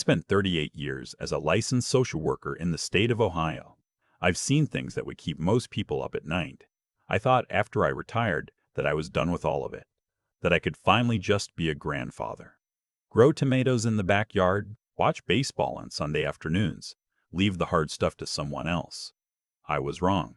spent 38 years as a licensed social worker in the state of Ohio. I've seen things that would keep most people up at night. I thought after I retired that I was done with all of it, that I could finally just be a grandfather. Grow tomatoes in the backyard, watch baseball on Sunday afternoons, leave the hard stuff to someone else. I was wrong.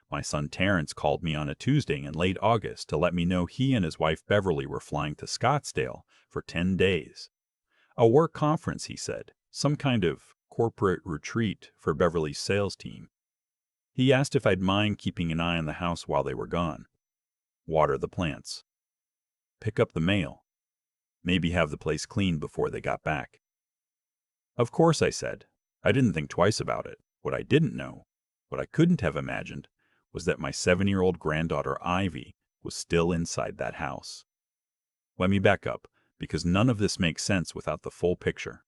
My son Terrence called me on a Tuesday in late August to let me know he and his wife Beverly were flying to Scottsdale for 10 days. A work conference, he said, some kind of corporate retreat for Beverly's sales team. He asked if I'd mind keeping an eye on the house while they were gone. Water the plants. Pick up the mail. Maybe have the place cleaned before they got back. Of course, I said. I didn't think twice about it. What I didn't know, what I couldn't have imagined, was that my 7-year-old granddaughter Ivy was still inside that house. Let me back up, because none of this makes sense without the full picture.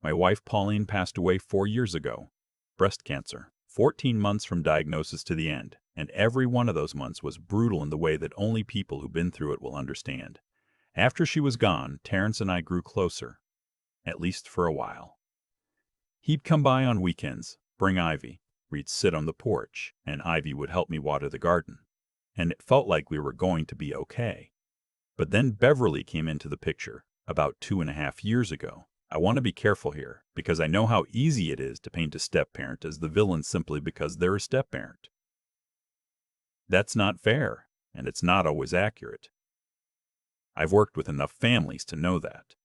My wife Pauline passed away 4 years ago. Breast cancer. 14 months from diagnosis to the end, and every one of those months was brutal in the way that only people who've been through it will understand. After she was gone, Terrence and I grew closer, at least for a while. He'd come by on weekends, bring Ivy. We'd sit on the porch, and Ivy would help me water the garden. And it felt like we were going to be okay. But then Beverly came into the picture, about 2.5 years ago. I want to be careful here, because I know how easy it is to paint a step-parent as the villain simply because they're a step-parent. That's not fair, and it's not always accurate. I've worked with enough families to know that.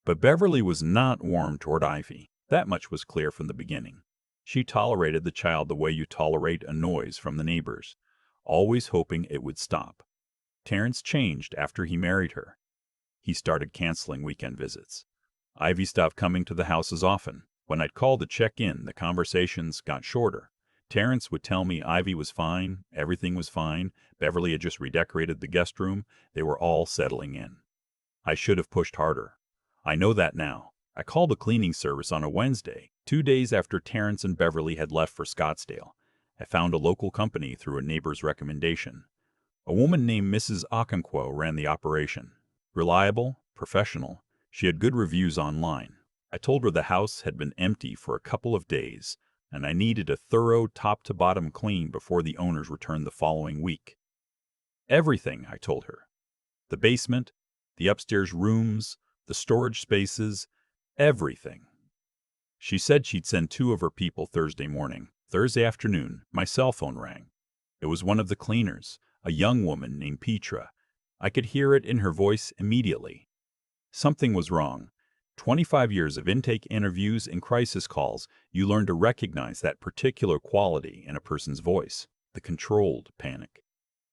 But Beverly was not warm toward Ivy. That much was clear from the beginning. She tolerated the child the way you tolerate a noise from the neighbors, always hoping it would stop. Terrence changed after he married her. He started canceling weekend visits. Ivy stopped coming to the house as often. When I'd call to check in, the conversations got shorter. Terrence would tell me Ivy was fine, everything was fine, Beverly had just redecorated the guest room, they were all settling in. I should have pushed harder. I know that now. I called a cleaning service on a Wednesday, 2 days after Terrence and Beverly had left for Scottsdale. I found a local company through a neighbor's recommendation. A woman named Mrs. Okonkwo ran the operation. Reliable, professional, she had good reviews online. I told her the house had been empty for a couple of days, and I needed a thorough top-to-bottom clean before the owners returned the following week. Everything, I told her. The basement, the upstairs rooms, the storage spaces, everything. She said she'd send 2 of her people Thursday morning. Thursday afternoon, my cell phone rang. It was one of the cleaners, a young woman named Petra. I could hear it in her voice immediately. Something was wrong. 25 years of intake interviews and crisis calls, you learn to recognize that particular quality in a person's voice, the controlled panic.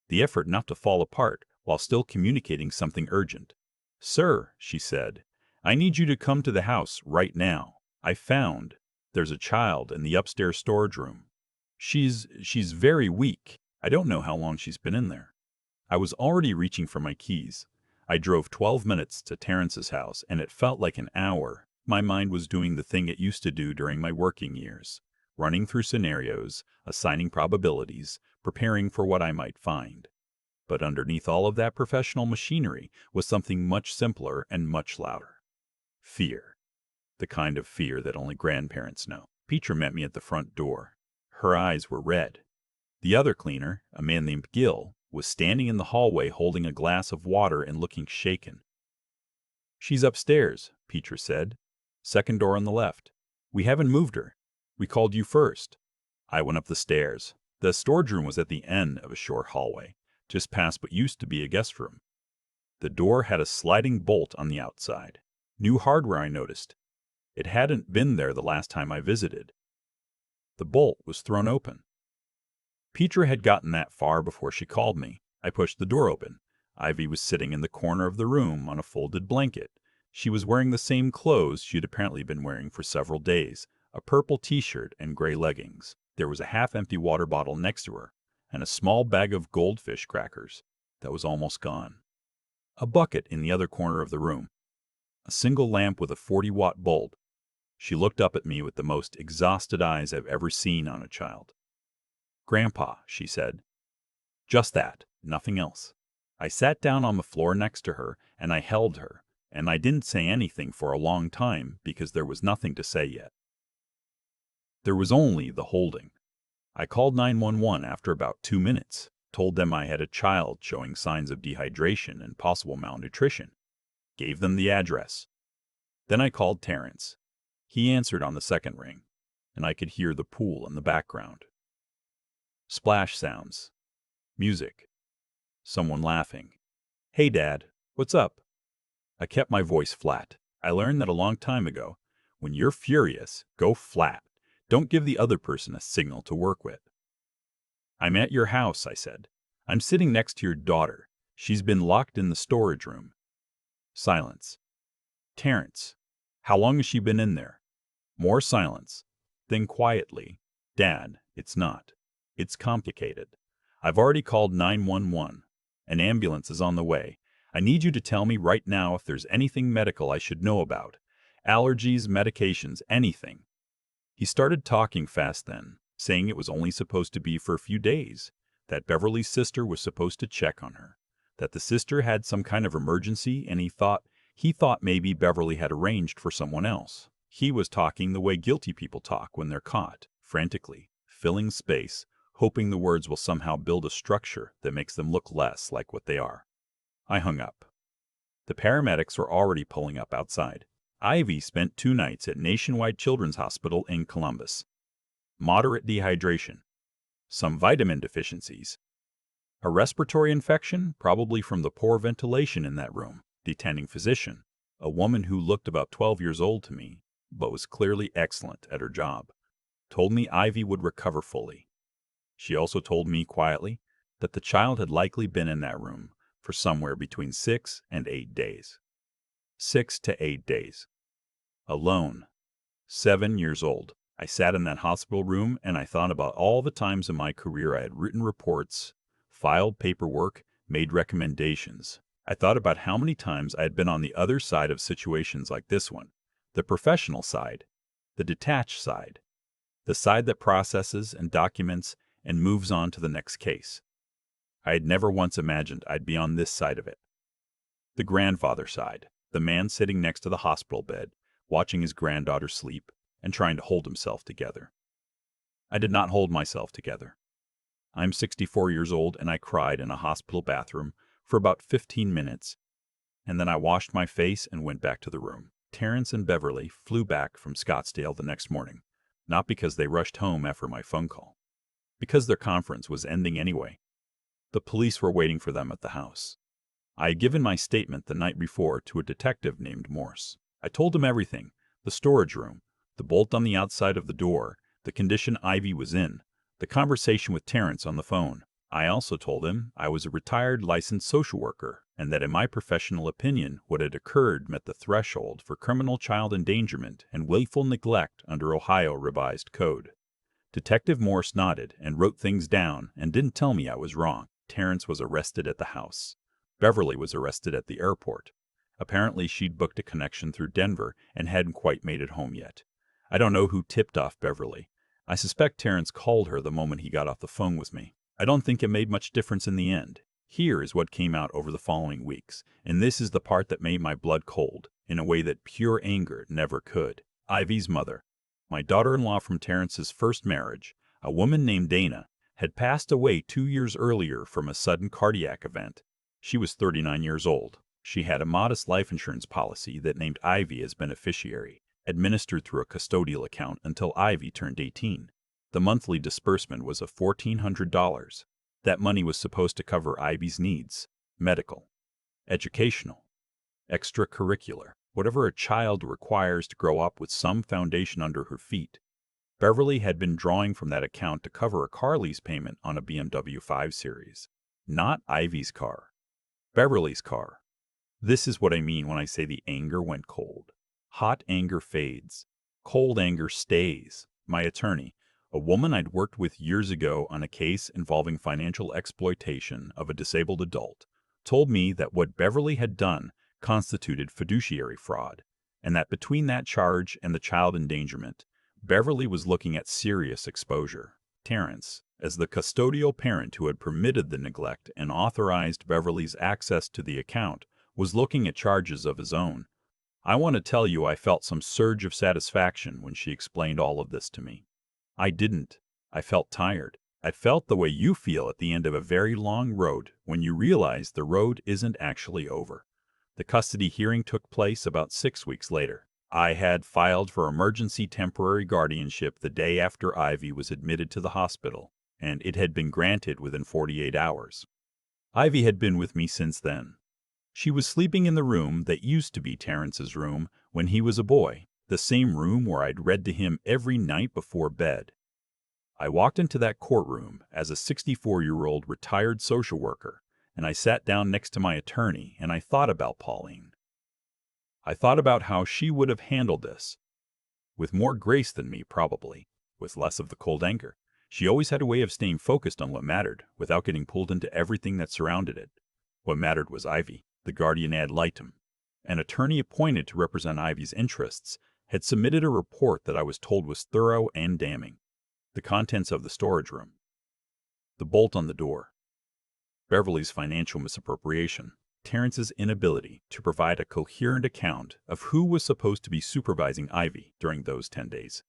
The effort not to fall apart while still communicating something urgent. "Sir," she said, "I need you to come to the house right now. I found there's a child in the upstairs storage room. She's very weak. I don't know how long she's been in there." I was already reaching for my keys. I drove 12 minutes to Terrence's house, and it felt like an hour. My mind was doing the thing it used to do during my working years, running through scenarios, assigning probabilities, preparing for what I might find. But underneath all of that professional machinery was something much simpler and much louder. Fear. The kind of fear that only grandparents know. Petra met me at the front door. Her eyes were red. The other cleaner, a man named Gil, was standing in the hallway holding a glass of water and looking shaken. "She's upstairs," Petra said. "Second door on the left. We haven't moved her. We called you first." I went up the stairs. The storage room was at the end of a short hallway, just past what used to be a guest room. The door had a sliding bolt on the outside. New hardware, I noticed. It hadn't been there the last time I visited. The bolt was thrown open. Petra had gotten that far before she called me. I pushed the door open. Ivy was sitting in the corner of the room on a folded blanket. She was wearing the same clothes she'd apparently been wearing for several days, a purple t-shirt and gray leggings. There was a half-empty water bottle next to her, and a small bag of goldfish crackers that was almost gone. A bucket in the other corner of the room. A single lamp with a 40-watt bulb. She looked up at me with the most exhausted eyes I've ever seen on a child. "Grandpa," she said. Just that, nothing else. I sat down on the floor next to her, and I held her, and I didn't say anything for a long time because there was nothing to say yet. There was only the holding. I called 911 after about 2 minutes, told them I had a child showing signs of dehydration and possible malnutrition, gave them the address. Then I called Terrence. He answered on the second ring, and I could hear the pool in the background. Splash sounds. Music. Someone laughing. "Hey, Dad, what's up?" I kept my voice flat. I learned that a long time ago. When you're furious, go flat. Don't give the other person a signal to work with. "I'm at your house," I said. "I'm sitting next to your daughter. She's been locked in the storage room." Silence. "Terrence, how long has she been in there?" More silence. Then quietly, "Dad, it's not. It's complicated. I've already called 911. An ambulance is on the way. I need you to tell me right now if there's anything medical I should know about. Allergies, medications, anything." He started talking fast then, saying it was only supposed to be for a few days, that Beverly's sister was supposed to check on her, that the sister had some kind of emergency, and he thought maybe Beverly had arranged for someone else. He was talking the way guilty people talk when they're caught, frantically, filling space, hoping the words will somehow build a structure that makes them look less like what they are. I hung up. The paramedics were already pulling up outside. Ivy spent 2 nights at Nationwide Children's Hospital in Columbus. Moderate dehydration. Some vitamin deficiencies. A respiratory infection, probably from the poor ventilation in that room. The attending physician, a woman who looked about 12 years old to me, but was clearly excellent at her job, told me Ivy would recover fully. She also told me quietly that the child had likely been in that room for somewhere between 6 and 8 days. 6 to 8 days. Alone. 7 years old. I sat in that hospital room and I thought about all the times in my career I had written reports, filed paperwork, made recommendations. I thought about how many times I had been on the other side of situations like this one. The professional side. The detached side. The side that processes and documents and moves on to the next case. I had never once imagined I'd be on this side of it. The grandfather side. The man sitting next to the hospital bed, watching his granddaughter sleep and trying to hold himself together. I did not hold myself together. I'm 64 years old and I cried in a hospital bathroom for about 15 minutes, and then I washed my face and went back to the room. Terrence and Beverly flew back from Scottsdale the next morning, not because they rushed home after my phone call, because their conference was ending anyway. The police were waiting for them at the house. I had given my statement the night before to a detective named Morse. I told him everything: the storage room, the bolt on the outside of the door, the condition Ivy was in, the conversation with Terrence on the phone. I also told him I was a retired licensed social worker and that in my professional opinion what had occurred met the threshold for criminal child endangerment and willful neglect under Ohio Revised Code. Detective Morse nodded and wrote things down and didn't tell me I was wrong. Terrence was arrested at the house. Beverly was arrested at the airport. Apparently she'd booked a connection through Denver and hadn't quite made it home yet. I don't know who tipped off Beverly. I suspect Terrence called her the moment he got off the phone with me. I don't think it made much difference in the end. Here is what came out over the following weeks, and this is the part that made my blood cold, in a way that pure anger never could. Ivy's mother, my daughter-in-law from Terrence's first marriage, a woman named Dana, had passed away 2 years earlier from a sudden cardiac event. She was 39 years old. She had a modest life insurance policy that named Ivy as beneficiary, administered through a custodial account until Ivy turned 18. The monthly disbursement was of $1,400. That money was supposed to cover Ivy's needs: medical, educational, extracurricular, whatever a child requires to grow up with some foundation under her feet. Beverly had been drawing from that account to cover a car lease payment on a BMW 5 Series. Not Ivy's car. Beverly's car. This is what I mean when I say the anger went cold. Hot anger fades. Cold anger stays. My attorney, a woman I'd worked with years ago on a case involving financial exploitation of a disabled adult, told me that what Beverly had done constituted fiduciary fraud, and that between that charge and the child endangerment, Beverly was looking at serious exposure. Terrence, as the custodial parent who had permitted the neglect and authorized Beverly's access to the account, was looking at charges of his own. I want to tell you I felt some surge of satisfaction when she explained all of this to me. I didn't. I felt tired. I felt the way you feel at the end of a very long road when you realize the road isn't actually over. The custody hearing took place about 6 weeks later. I had filed for emergency temporary guardianship the day after Ivy was admitted to the hospital, and it had been granted within 48 hours. Ivy had been with me since then. She was sleeping in the room that used to be Terrence's room when he was a boy, the same room where I'd read to him every night before bed. I walked into that courtroom as a 64-year-old retired social worker, and I sat down next to my attorney and I thought about Pauline. I thought about how she would have handled this. With more grace than me, probably, with less of the cold anger. She always had a way of staying focused on what mattered, without getting pulled into everything that surrounded it. What mattered was Ivy, the guardian ad litem. An attorney appointed to represent Ivy's interests had submitted a report that I was told was thorough and damning. The contents of the storage room. The bolt on the door. Beverly's financial misappropriation. Terrence's inability to provide a coherent account of who was supposed to be supervising Ivy during those 10 days.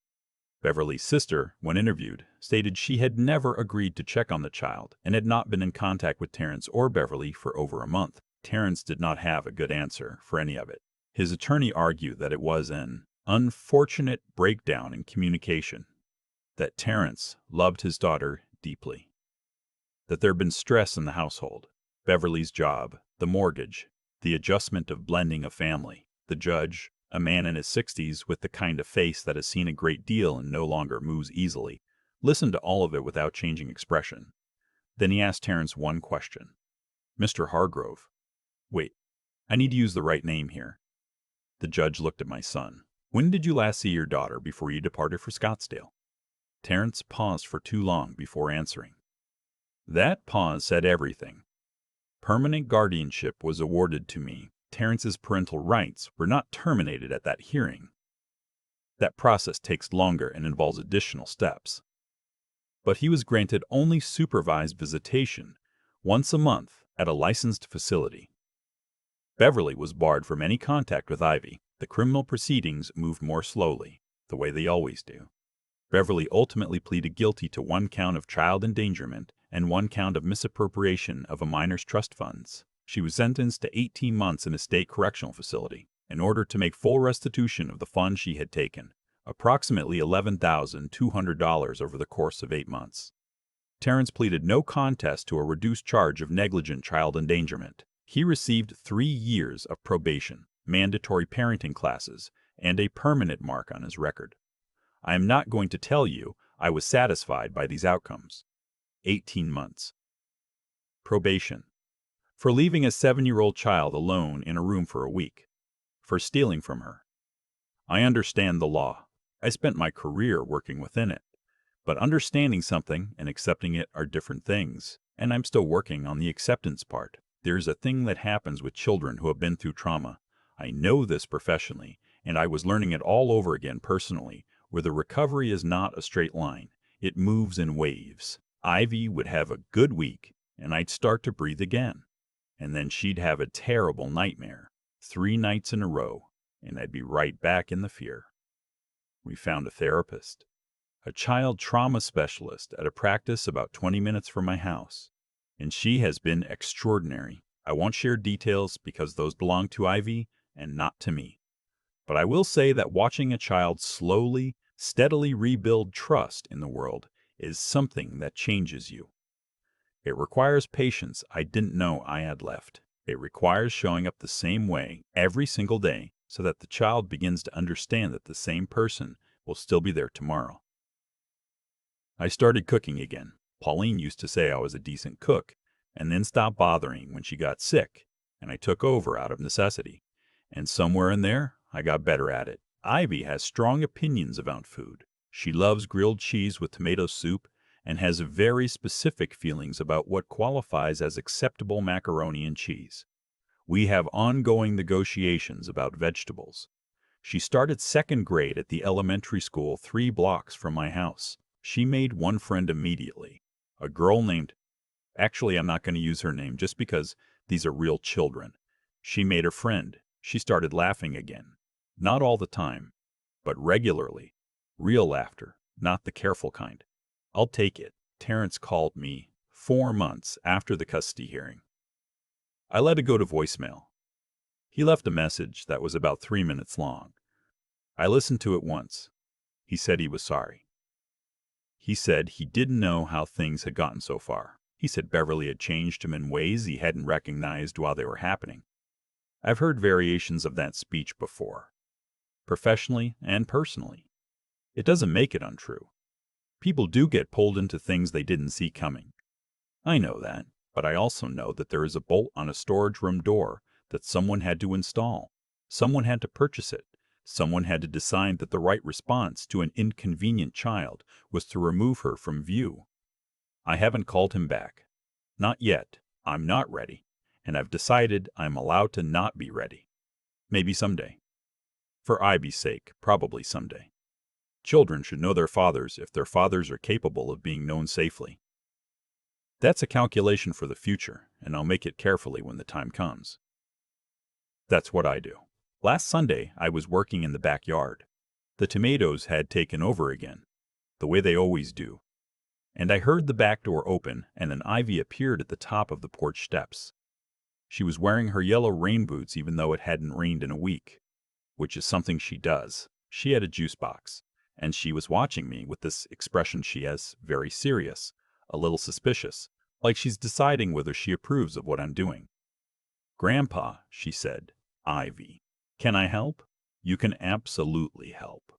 Beverly's sister, when interviewed, stated she had never agreed to check on the child and had not been in contact with Terrence or Beverly for over a month. Terrence did not have a good answer for any of it. His attorney argued that it was an unfortunate breakdown in communication, that Terrence loved his daughter deeply, that there had been stress in the household, Beverly's job, the mortgage, the adjustment of blending a family. The judge, a man in his 60s with the kind of face that has seen a great deal and no longer moves easily, listened to all of it without changing expression. Then he asked Terrence one question. Mr. Hargrove. Wait, I need to use the right name here. The judge looked at my son. When did you last see your daughter before you departed for Scottsdale? Terrence paused for too long before answering. That pause said everything. Permanent guardianship was awarded to me. Terrence's parental rights were not terminated at that hearing. That process takes longer and involves additional steps. But he was granted only supervised visitation, once a month, at a licensed facility. Beverly was barred from any contact with Ivy. The criminal proceedings moved more slowly, the way they always do. Beverly ultimately pleaded guilty to 1 count of child endangerment and 1 count of misappropriation of a minor's trust funds. She was sentenced to 18 months in a state correctional facility in order to make full restitution of the funds she had taken, approximately $11,200 over the course of 8 months. Terrence pleaded no contest to a reduced charge of negligent child endangerment. He received 3 years of probation, mandatory parenting classes, and a permanent mark on his record. I am not going to tell you I was satisfied by these outcomes. 18 months. Probation. For leaving a 7-year-old child alone in a room for a week. For stealing from her. I understand the law. I spent my career working within it. But understanding something and accepting it are different things, and I'm still working on the acceptance part. There's a thing that happens with children who have been through trauma. I know this professionally, and I was learning it all over again personally, where the recovery is not a straight line. It moves in waves. Ivy would have a good week, and I'd start to breathe again. And then she'd have a terrible nightmare, 3 nights in a row, and I'd be right back in the fear. We found a therapist, a child trauma specialist at a practice about 20 minutes from my house, and she has been extraordinary. I won't share details because those belong to Ivy and not to me. But I will say that watching a child slowly, steadily rebuild trust in the world is something that changes you. It requires patience I didn't know I had left. It requires showing up the same way every single day so that the child begins to understand that the same person will still be there tomorrow. I started cooking again. Pauline used to say I was a decent cook, and then stopped bothering when she got sick, and I took over out of necessity. And somewhere in there, I got better at it. Ivy has strong opinions about food. She loves grilled cheese with tomato soup and has very specific feelings about what qualifies as acceptable macaroni and cheese. We have ongoing negotiations about vegetables. She started 2nd grade at the elementary school 3 blocks from my house. She made one friend immediately, a girl named... Actually, I'm not going to use her name just because these are real children. She made a friend. She started laughing again. Not all the time, but regularly. Real laughter, not the careful kind. I'll take it. Terrence called me 4 months after the custody hearing. I let it go to voicemail. He left a message that was about 3 minutes long. I listened to it once. He said he was sorry. He said he didn't know how things had gotten so far. He said Beverly had changed him in ways he hadn't recognized while they were happening. I've heard variations of that speech before, professionally and personally. It doesn't make it untrue. People do get pulled into things they didn't see coming. I know that, but I also know that there is a bolt on a storage room door that someone had to install. Someone had to purchase it. Someone had to decide that the right response to an inconvenient child was to remove her from view. I haven't called him back. Not yet. I'm not ready. And I've decided I'm allowed to not be ready. Maybe someday. For Ivy's sake, probably someday. Children should know their fathers if their fathers are capable of being known safely. That's a calculation for the future, and I'll make it carefully when the time comes. That's what I do. Last Sunday, I was working in the backyard. The tomatoes had taken over again, the way they always do. And I heard the back door open, and an Ivy appeared at the top of the porch steps. She was wearing her yellow rain boots even though it hadn't rained in a week, which is something she does. She had a juice box, and she was watching me with this expression she has, very serious, a little suspicious, like she's deciding whether she approves of what I'm doing. "Grandpa," she said, "Ivy, can I help?" "You can absolutely help."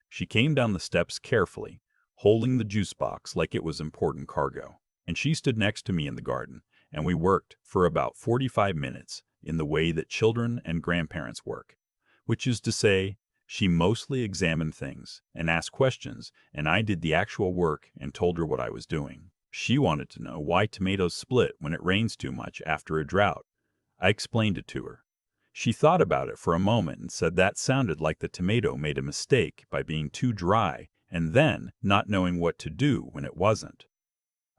She came down the steps carefully, holding the juice box like it was important cargo, and she stood next to me in the garden, and we worked for about 45 minutes in the way that children and grandparents work, which is to say, she mostly examined things and asked questions, and I did the actual work and told her what I was doing. She wanted to know why tomatoes split when it rains too much after a drought. I explained it to her. She thought about it for a moment and said that sounded like the tomato made a mistake by being too dry and then not knowing what to do when it wasn't.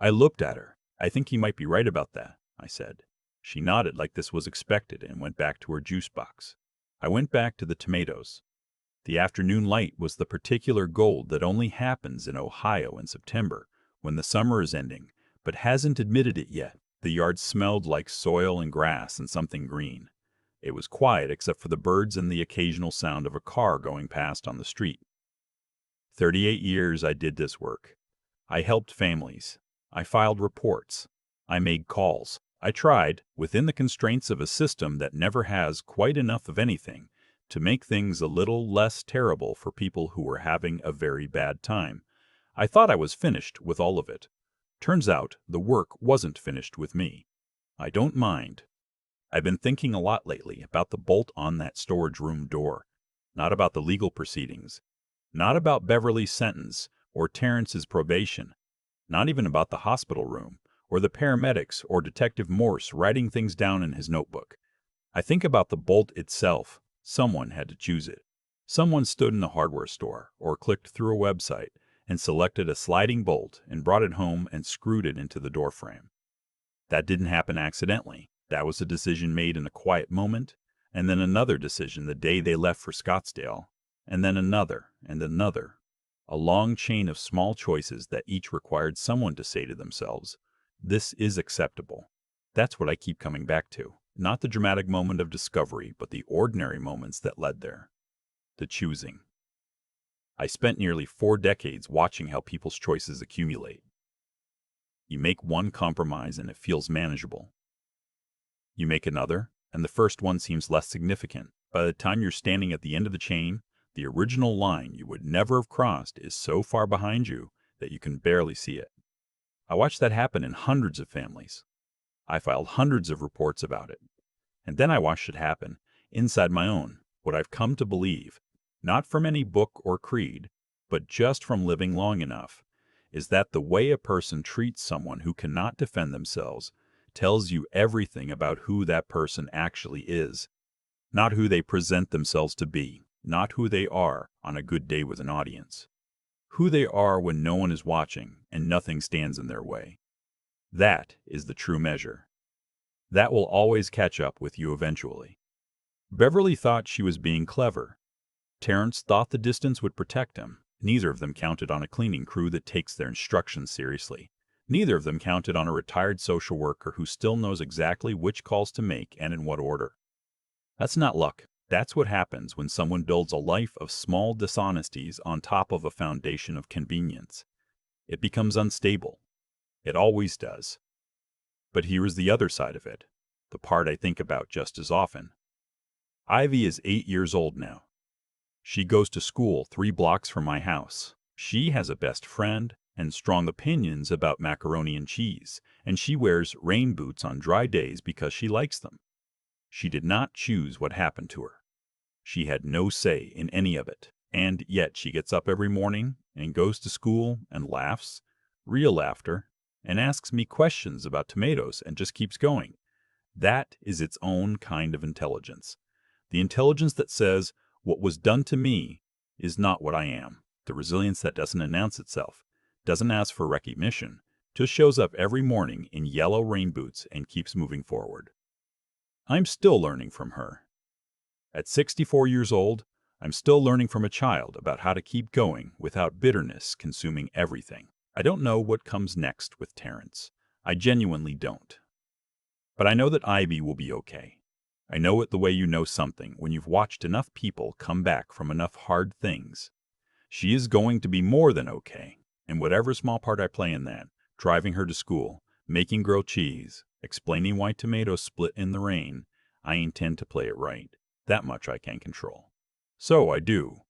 I looked at her. "I think he might be right about that," I said. She nodded like this was expected and went back to her juice box. I went back to the tomatoes. The afternoon light was the particular gold that only happens in Ohio in September, when the summer is ending, but hasn't admitted it yet. The yard smelled like soil and grass and something green. It was quiet except for the birds and the occasional sound of a car going past on the street. 38 years I did this work. I helped families. I filed reports. I made calls. I tried, within the constraints of a system that never has quite enough of anything, to make things a little less terrible for people who were having a very bad time. I thought I was finished with all of it. Turns out the work wasn't finished with me. I don't mind. I've been thinking a lot lately about the bolt on that storage room door, not about the legal proceedings, not about Beverly's sentence or Terrence's probation, not even about the hospital room or the paramedics or Detective Morse writing things down in his notebook. I think about the bolt itself. Someone had to choose it. Someone stood in the hardware store or clicked through a website and selected a sliding bolt and brought it home and screwed it into the door frame. That didn't happen accidentally. That was a decision made in a quiet moment, and then another decision the day they left for Scottsdale, and then another and another. A long chain of small choices that each required someone to say to themselves, "This is acceptable." That's what I keep coming back to. Not the dramatic moment of discovery, but the ordinary moments that led there. The choosing. I spent nearly 4 decades watching how people's choices accumulate. You make one compromise and it feels manageable. You make another, and the first one seems less significant. By the time you're standing at the end of the chain, the original line you would never have crossed is so far behind you that you can barely see it. I watched that happen in hundreds of families. I filed hundreds of reports about it. And then I watched it happen inside my own, what I've come to believe, not from any book or creed, but just from living long enough, is that the way a person treats someone who cannot defend themselves tells you everything about who that person actually is, not who they present themselves to be, not who they are on a good day with an audience, who they are when no one is watching and nothing stands in their way. That is the true measure. That will always catch up with you eventually. Beverly thought she was being clever. Terrence thought the distance would protect him. Neither of them counted on a cleaning crew that takes their instructions seriously. Neither of them counted on a retired social worker who still knows exactly which calls to make and in what order. That's not luck. That's what happens when someone builds a life of small dishonesties on top of a foundation of convenience. It becomes unstable. It always does. But here is the other side of it, the part I think about just as often. Ivy is 8 years old now. She goes to school 3 blocks from my house. She has a best friend and strong opinions about macaroni and cheese, and she wears rain boots on dry days because she likes them. She did not choose what happened to her. She had no say in any of it, and yet she gets up every morning and goes to school and laughs, real laughter, and asks me questions about tomatoes and just keeps going. That is its own kind of intelligence. The intelligence that says, what was done to me is not what I am. The resilience that doesn't announce itself, doesn't ask for recognition, just shows up every morning in yellow rain boots and keeps moving forward. I'm still learning from her. At 64 years old, I'm still learning from a child about how to keep going without bitterness consuming everything. I don't know what comes next with Terrence. I genuinely don't. But I know that Ivy will be okay. I know it the way you know something when you've watched enough people come back from enough hard things. She is going to be more than okay, and whatever small part I play in that, driving her to school, making grilled cheese, explaining why tomatoes split in the rain, I intend to play it right. That much I can control. So I do.